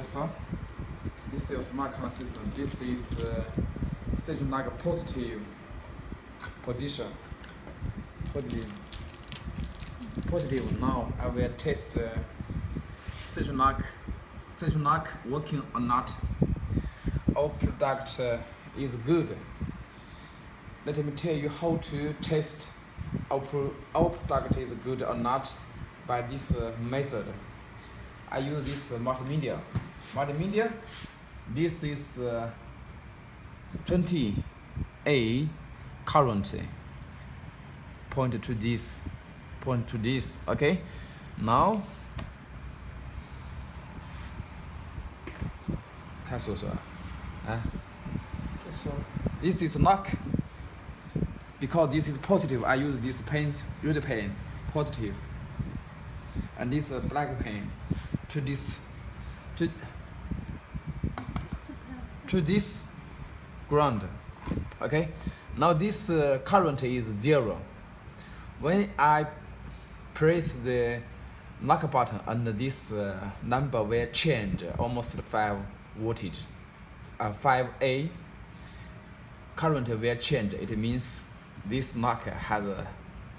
So this is smart control system. This is setting like a positive position. Positive. Now I will test setting like working or not. Our product is good. Let me tell you how to test our product is good or not by this method. I use this multimeter. This is 20A current. Point to this. Okay. Now, 开始说，啊， This is knock. Because this is positive, I use this red pen, positive, and this black pen to this ground. Okay. Now this current is 0. When I press the knock button, and this number will change almost 5 voltage, 5A. Current will change. It means this knock has a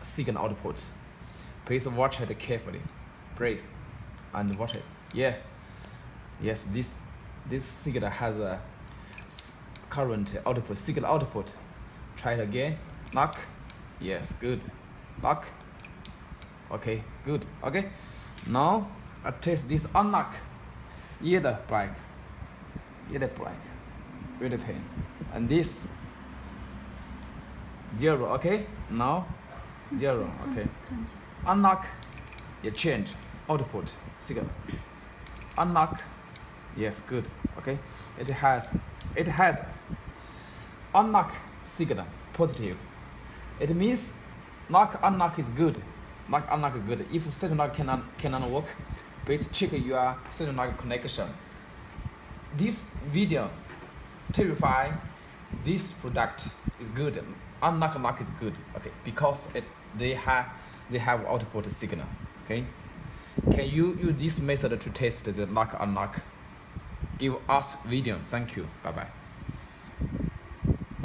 signal output. Please watch it carefully. Please, and watch it. Yes. This signal has a current output, signal output. Try it again. Knock. Yes, good. Knock. Okay, good. Okay. Now I test this unlock. Either black, red pen, and this 0. Okay. Now 0. Okay. Unlock. You change output signal. Unlock. Yes, good. Okay. It has unlock signal positive. It means unlock is good. Unlock is good. If signal cannot work, please check your signal connection. This video terrify this product is good. Unlock is good. Okay, because they have output signal. Okay. Can you use this method to test the unlock? Give us video. Thank you. Bye bye.